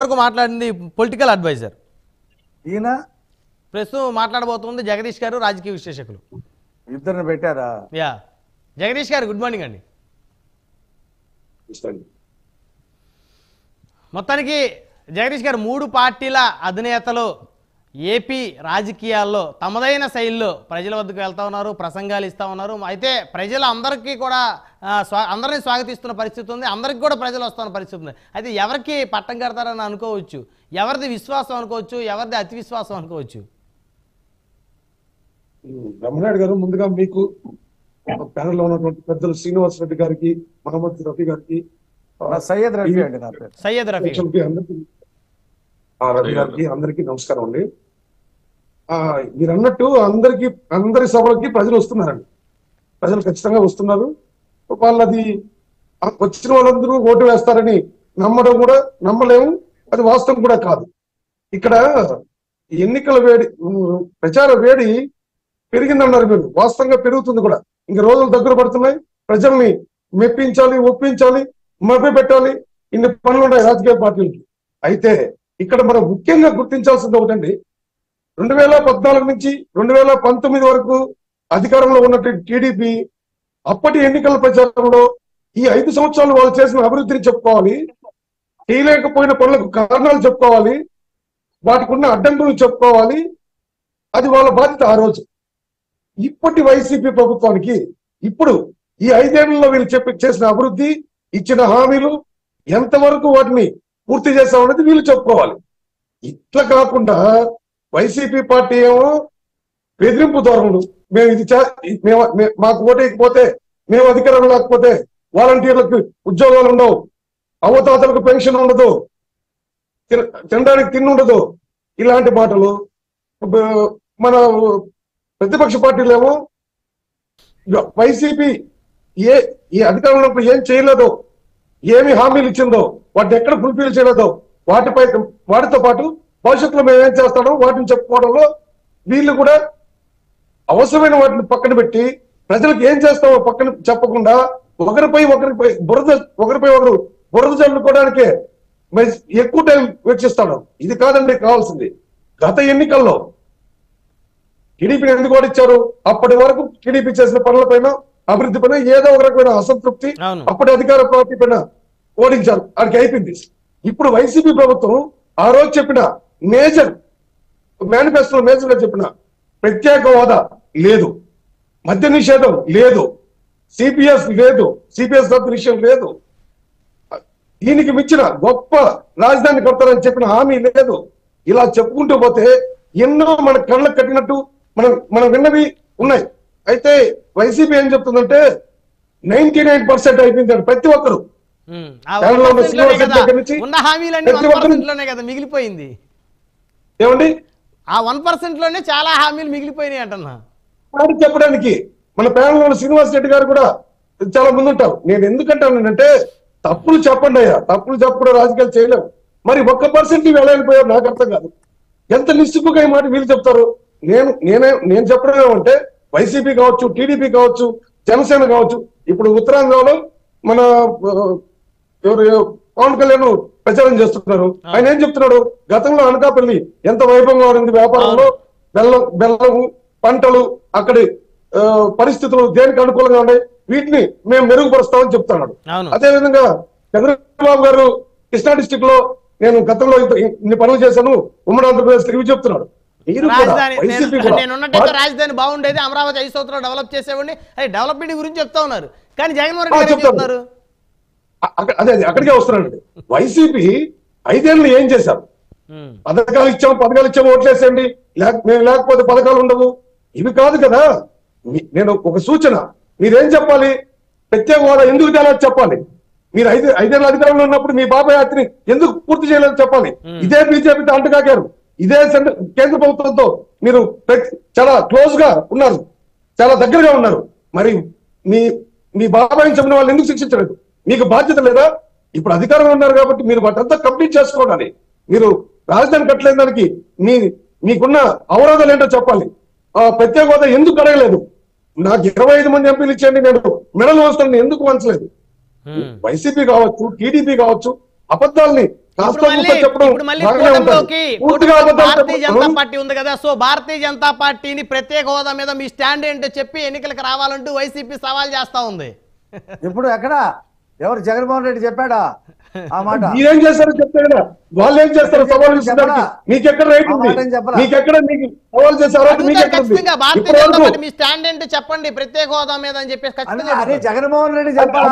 వరకు మాట్లాడింది political advisor. ఈయన ప్రస్తుతం మాట్లాడబోతుంది జగదీష్ గారు, రాజకీయ విశ్లేషకులు. ఇద్దరిని పెట్టారా? యా, జగదీష్ గారు గుడ్ మార్నింగ్ అండి. మొత్తానికి జగదీష్ గారు, 3 పార్టీల అధినేతలు ఏపీ రాజకీయాల్లో తమదైన శైలిలో ప్రజల వద్దకు వెళ్తా ఉన్నారు, ప్రసంగాలు ఇస్తూ ఉన్నారు. అయితే ప్రజలు అందరికీ కూడా అందరినీ స్వాగతిస్తున్న పరిస్థితి ఉంది, అందరికీ కూడా ప్రజలు వస్తున్న పరిస్థితి ఉంది. అయితే ఎవరికి పట్టం కడతారని అనుకోవచ్చు, ఎవరిది విశ్వాసం అనుకోవచ్చు, ఎవరిది అతి విశ్వాసం అనుకోవచ్చు? బ్రహ్మనాయుడు గారు, ముందుగా మీకు ప్యానెల్లో ఉన్నటువంటి పెద్దలు శ్రీనివాస్ రెడ్డి గారికి, మహమ్మద్ రఫీ గారికి, సయ్యద్ రఫీ అండి నా పేరు. సయ్యద్ రఫీ రవి గారికి అందరికీ నమస్కారం అండి. మీరు అన్నట్టు అందరి సభలకి ప్రజలు వస్తున్నారండి. ప్రజలు ఖచ్చితంగా వస్తున్నారు. వాళ్ళది వచ్చిన వాళ్ళందరూ ఓటు వేస్తారని నమ్మడం కూడా నమ్మలేము, అది వాస్తవం కూడా కాదు. ఇక్కడ ఎన్నికల వేడి, ప్రచార వేడి పెరిగిందన్నారు మీరు, వాస్తవంగా పెరుగుతుంది కూడా. ఇంక రోజులు దగ్గర పడుతున్నాయి. ప్రజల్ని మెప్పించాలి, ఒప్పించాలి, మభ్య పెట్టాలి, ఇన్ని పనులు ఉన్నాయి రాజకీయ పార్టీలకి. అయితే ఇక్కడ మనం ముఖ్యంగా గుర్తించాల్సింది ఒకటండి, 2014 నుంచి 2019 వరకు అధికారంలో ఉన్నటువంటి టీడీపీ అప్పటి ఎన్నికల ప్రచారంలో ఈ 5 సంవత్సరాలు వాళ్ళు చేసిన అభివృద్ధిని చెప్పుకోవాలి, చేయలేకపోయిన పనులకు కారణాలు చెప్పుకోవాలి, వాటికి ఉన్న అడ్డంకులను చెప్పుకోవాలి. అది వాళ్ళ బాధ్యత ఆ రోజు. ఇప్పటి వైసీపీ ప్రభుత్వానికి ఇప్పుడు ఈ 5 ఏళ్లలో వీళ్ళు చేసిన అభివృద్ధి, ఇచ్చిన హామీలు ఎంతవరకు వాటిని పూర్తి చేస్తామనేది వీళ్ళు చెప్పుకోవాలి. ఇట్లా కాకుండా వైసీపీ పార్టీ ఏమో బెదిరింపు ధోరణులు, మేము ఇది మాకు ఓటేయకపోతే, మేము అధికారం లేకపోతే వాలంటీర్లకు ఉద్యోగాలు ఉండవు, అవతాతలకు పెన్షన్ ఉండదు, తినడానికి తిండి ఉండదు, ఇలాంటి మాటలు. మన ప్రతిపక్ష పార్టీలు ఏమో వైసీపీ ఏ అధికారంలో ఏం చేయలేదో, ఏమి హామీలు ఇచ్చిందో, వాటిని ఎక్కడ ఫుల్ఫిల్ చేయలేదో, వాటితో పాటు భవిష్యత్తులో మేము ఏం చేస్తామో వాటిని చెప్పుకోవడంలో వీళ్ళు కూడా అవసరమైన వాటిని పక్కన పెట్టి ప్రజలకు ఏం చేస్తామో పక్కన చెప్పకుండా ఒకరిపై ఒకరు బురద చల్లుకోవడానికే ఎక్కువ టైం వెచ్చిస్తాడు. ఇది కాదండి కావాల్సింది. గత ఎన్నికల్లో టీడీపీని ఎందుకు ఓడించారు? అప్పటి వరకు టీడీపీ చేసిన పనులపైన, అభివృద్ధి పైన ఏదో ఒక రకమైన అసంతృప్తి అప్పటి అధికార పార్టీ పైన ఓడించారు, అక్కడికి అయిపోయింది. ఇప్పుడు వైసీపీ ప్రభుత్వం ఆ రోజు చెప్పిన మేజర్ మేనిఫెస్టోలో మేజర్ గా చెప్పిన ప్రత్యేక హోదా లేదు, మద్య నిషేధం లేదు, సిపిఎస్ లేదు, సిపిఎస్ రద్దు విషయం లేదు, దీనికి మించిన గొప్ప రాజధాని కడతారని చెప్పిన హామీ లేదు. ఇలా చెప్పుకుంటూ పోతే ఎన్నో మన కళ్ళకు కట్టినట్టు మనం విన్నవి ఉన్నాయి. అయితే వైసీపీ ఏం చెప్తుందంటే 99% అయిపోయింది ప్రతి ఒక్కరు. మిగిలిపోయింది ఏమండి, ఆ 1% లోనే చాలా హామీలు మిగిలిపోయినాయి అంటున్నా. చెప్పడానికి మన ప్యానెల్ లో శ్రీనివాస్ రెడ్డి గారు కూడా చాలా ముందుంటారు. నేను ఎందుకంటానంటే, తప్పులు చెప్పండి అయ్యా, తప్పులు చెప్పడం రాజకీయాలు చేయలేము. మరి 1% వెళ్ళిపోయారు, నాకు అర్థం కాదు. ఎంత నిస్సిగ్గుగా ఈ మాట వీళ్ళు చెప్తారు. నేను చెప్పడం ఏమంటే, వైసీపీ కావచ్చు, టీడీపీ కావచ్చు, జనసేన కావచ్చు, ఇప్పుడు ఉత్తరాంధ్రలో మన పవన్ కళ్యాణ్ ప్రచారం చేస్తున్నారు. ఆయన ఏం చెప్తున్నాడు? గతంలో అనకాపల్లి ఎంత వైభవంగా ఉంది వ్యాపారంలో, బెల్లము, పంటలు, అక్కడి పరిస్థితులు దేనికి అనుకూలంగా ఉన్నాయి, వీటిని మేము మెరుగుపరుస్తామని చెప్తున్నాడు. అదే విధంగా చంద్రబాబు గారు కృష్ణా డిస్టిక్ లో నేను గతంలో ఇన్ని పనులు చేశాను, ఉమ్మడి ఆంధ్రప్రదేశ్ ఇవి చెప్తున్నాడు. రాజధాని బాగుండేది, అమరావతి 5 సంవత్సరాలు డెవలప్ చేసేవాడిని, అది డెవలప్మెంట్ గురించి చెప్తా ఉన్నారు. కానీ జగన్మోహన్ రెడ్డి చెప్తున్నారు అదే అక్కడికే వస్తున్నానండి. వైసీపీ 5 ఏళ్ళు ఏం చేశారు? పథకాలు ఇచ్చాము ఓట్లేసేయండి, మేము లేకపోతే పథకాలు ఉండవు, ఇవి కాదు కదా. నేను ఒక సూచన, మీరేం చెప్పాలి? ప్రత్యేక హోదా ఎందుకు తేలేదు చెప్పాలి. మీరు 5 ఏళ్ళ అధికారంలో ఉన్నప్పుడు మీ బాబాయ్ యాత్రని ఎందుకు పూర్తి చేయలేదు చెప్పాలి. ఇదే బీజేపీతో అంటకాగారు, ఇదే కేంద్ర ప్రభుత్వంతో మీరు చాలా క్లోజ్ గా ఉన్నారు, చాలా దగ్గరగా ఉన్నారు. మరి మీ బాబాయిని చెప్పిన వాళ్ళు ఎందుకు శిక్షించలేదు? మీకు బాధ్యత లేదా? ఇప్పుడు అధికారంలో ఉన్నారు కాబట్టి మీరు వాటంతా కంప్లీట్ చేసుకోవాలి. మీరు రాజధాని కట్టలేని దానికి మీకున్న అవరోధాలు ఏంటో చెప్పాలి. ప్రత్యేక హోదా ఎందుకు అడగలేదు? నాకు 25 మంది ఎంపీలు ఇచ్చేయండి, నేను మెడల్ వస్తాను ఎందుకు వంచలేదు? వైసీపీ కావచ్చు, టీడీపీ కావచ్చు, అబద్ధాలని ఇప్పుడు మళ్ళీ కూటమిలోకి భారతీయ జనతా పార్టీ ఉంది కదా, సో భారతీయ జనతా పార్టీని ప్రత్యేక హోదా మీద మీ స్టాండ్ ఏంటో చెప్పి ఎన్నికలకు రావాలంటూ వైసీపీ సవాల్ చేస్తా ఉంది. ఇప్పుడు ఎక్కడ ఎవరు జగన్మోహన్ రెడ్డి చెప్పాడా ఆ మాట? మీరేం చేస్తారో చెప్తే కదా, వాళ్ళు ఏం చేస్తారు సవాల్ చేస్తున్నారు. మీకెక్కడ రైట్ ఉంది? మీకెక్కడ మీకు సవాల్ చేశారో మీ స్టాండ్ ఏంటో చెప్పండి ప్రత్యేక హోదా మీద అని చెప్పేసి అదే జగన్మోహన్ రెడ్డి చెప్పాలి.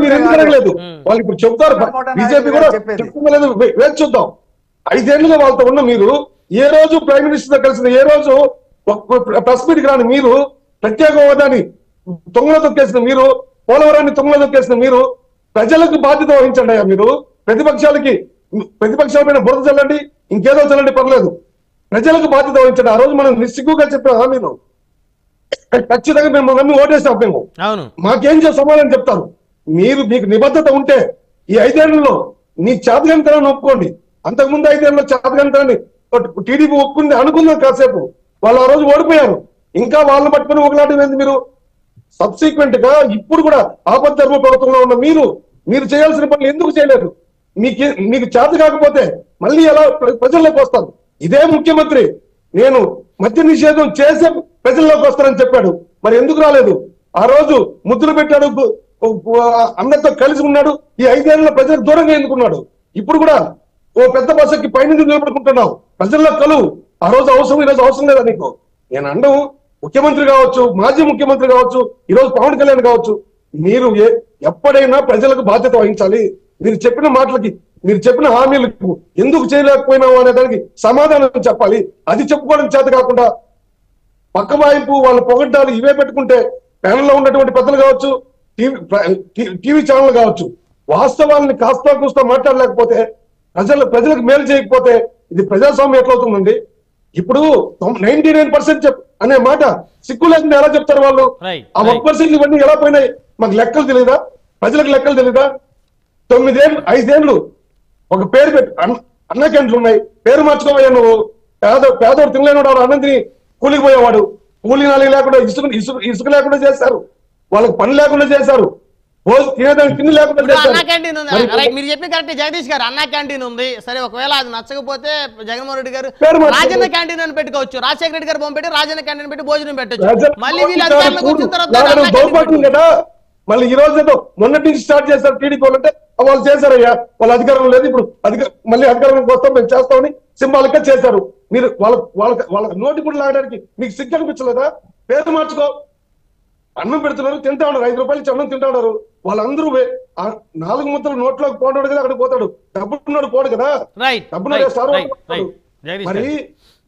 మీరు ఎందుకు అడగలేదు? వాళ్ళు ఇప్పుడు చెప్తారు, బీజేపీ కూడా చెప్తులేదు. వేచి చూద్దాం. 5 ఏళ్లుగా వాళ్ళతో ఉన్న మీరు ఏ రోజు ప్రైమ్ మినిస్టర్ తో కలిసిన, ఏ రోజు ప్రెస్ మీట్ రాని మీరు, ప్రత్యేక హోదాని తొంగలో తొక్కేసిన మీరు, పోలవరాన్ని తొంగలో తొక్కేసిన మీరు, ప్రజలకు బాధ్యత వహించండి అయ్యా. మీరు ప్రతిపక్షాల పైన బురద చల్లండి, ఇంకేదో చల్లండి, పర్లేదు. ప్రజలకు బాధ్యత వహించండి. ఆ రోజు మనం నిస్సిగ్గుగా చెప్పాం మీరు, ఖచ్చితంగా మేము నమ్మి ఓటేసాం. మేము మాకేం సమాధానం చెప్తారు? మీకు నిబద్ధత ఉంటే ఈ 5 ఏళ్లలో నీ చేతగంతనాన్ని ఒప్పుకోండి. అంతకుముందు 5 ఏళ్లలో చేతగంతనాన్ని టీడీపీ ఒప్పుకుంది అనుకుందాం కాసేపు. వాళ్ళు ఆ రోజు ఓడిపోయారు. ఇంకా వాళ్ళని పట్టుకుని ఒకలాంటి మీరు సబ్సిక్వెంట్ గా ఇప్పుడు కూడా ఆపద్ధర్మ ప్రభుత్వంలో ఉన్న మీరు చేయాల్సిన పనులు ఎందుకు చేయలేరు? మీకు చేత కాకపోతే మళ్ళీ ఎలా ప్రజల్లోకి వస్తారు? ఇదే ముఖ్యమంత్రి నేను మద్య నిషేధం చేసే ప్రజల్లోకి వస్తానని చెప్పాడు. మరి ఎందుకు రాలేదు? ఆ రోజు ముద్దులు పెట్టాడు, అందరితో కలిసి ఉన్నాడు. ఈ 5 ఏళ్లలో ప్రజలకు దూరంగా ఎందుకున్నాడు? ఇప్పుడు కూడా ఓ పెద్ద బస్సుకి పైన నిలబడుకుంటున్నావు. ప్రజల్లో కలువు. ఆ రోజు అవసరం, ఈరోజు అవసరం లేదా నీకు? నేను అండం ముఖ్యమంత్రి కావచ్చు, మాజీ ముఖ్యమంత్రి కావచ్చు, ఈరోజు పవన్ కళ్యాణ్ కావచ్చు, మీరు ఎప్పుడైనా ప్రజలకు బాధ్యత వహించాలి. మీరు చెప్పిన మాటలకి, మీరు చెప్పిన హామీలకు ఎందుకు చేయలేకపోయినావు అనే దానికి సమాధానం చెప్పాలి. అది చెప్పుకోవడం చేత కాకుండా పక్క వాయింపు, వాళ్ళ పొగడ్డాలు ఇవే పెట్టుకుంటే ప్యానెల్లో ఉన్నటువంటి పెద్దలు కావచ్చు, టీవీ ఛానల్ కావచ్చు, వాస్తవాలని కాస్తా కూస్తా మాట్లాడలేకపోతే, ప్రజలకు మేలు చేయకపోతే ఇది ప్రజాస్వామ్యం ఎట్లవుతుందండి? ఇప్పుడు 99% అనే మాట సిగ్గు లేకుండా ఎలా చెప్తారు వాళ్ళు? ఆ 1% ఇవన్నీ ఎలా పోయినాయి? మాకు లెక్కలు తెలియదా? ప్రజలకు లెక్కలు తెలియదా? 5 ఏళ్ళు ఒక పేరు పెట్టి అన్న క్యాంటీన్లు ఉన్నాయి, పేరు మార్చుకోవయ్యా. నువ్వు పేదోడు తినలేనివాడు, అన్నంతిని కూలికి పోయేవాడు. కూలి నాలి లేకుండా ఇసుక లేకుండా చేశారు, వాళ్ళకి పని లేకుండా చేశారు, తినేదానికి తిండి లేకుండా. అన్నా క్యాంటీన్ ఉంది, మీరు చెప్పిన కరెక్ట్ జగదీష్ గారు. అన్నా క్యాంటీన్ ఉంది, సరే ఒకవేళ అది నచ్చకపోతే జగన్మోహన్ రెడ్డి గారు రాజన్న క్యాంటీన్ అని పెట్టుకోవచ్చు. రాజశేఖర రెడ్డి గారు బొమ్మ రాజన్న క్యాంటీన్ పెట్టి భోజనం పెట్టచ్చు. మళ్ళీ వీళ్ళు అధికారంలోకి వచ్చిన తర్వాత మళ్ళీ ఈ రోజు మొన్నటి నుంచి స్టార్ట్ చేస్తారు టీడీపీ వాళ్ళంటే, వాళ్ళు చేశారయ్యా. వాళ్ళ అధికారం లేదు, ఇప్పుడు మళ్ళీ అధికారంలోకి వస్తాం, మేము చేస్తామని సింబాలిక్ గా చేశారు. మీరు వాళ్ళ నోటి కూడా లాగడానికి మీకు సిగ్గు అనిపించలేదా? పేరు మార్చుకో. అన్నం పెడుతున్నారు, తింటా ఉన్నారు. 5 రూపాయలు ఇచ్చి అన్నం తింటా ఉన్నారు. వాళ్ళందరూ 4 ముద్దలు నోట్లోకి పోతాడు కదా, అక్కడికి పోతాడు. డబ్బున్నాడు పోడు కదా, డబ్బున్నాడు. మరి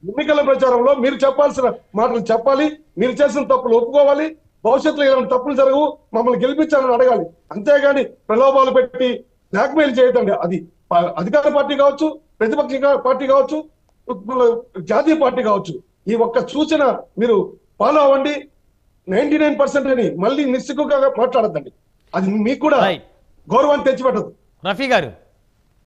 ఎన్నికల ప్రచారంలో మీరు చెప్పాల్సిన మాటలు చెప్పాలి, మీరు చేసిన తప్పులు ఒప్పుకోవాలి, భవిష్యత్తులో ఇలాంటి తప్పులు జరగవు, మమ్మల్ని గెలిపించాలని అడగాలి. అంతేగాని ప్రలోభాలు పెట్టి బ్లాక్మెయిల్ చేయదండి. అది అధికార పార్టీ కావచ్చు, ప్రతిపక్ష పార్టీ కావచ్చు, జాతీయ పార్టీ కావచ్చు. ఈ ఒక్క సూచన మీరు ఫాలో అవ్వండి. 99% అని మళ్ళీ నిస్సిగ్గుగా మాట్లాడద్దండి. అది మీకు కూడా గౌరవాన్ని తెచ్చిపెట్టదు. రఫీ గారు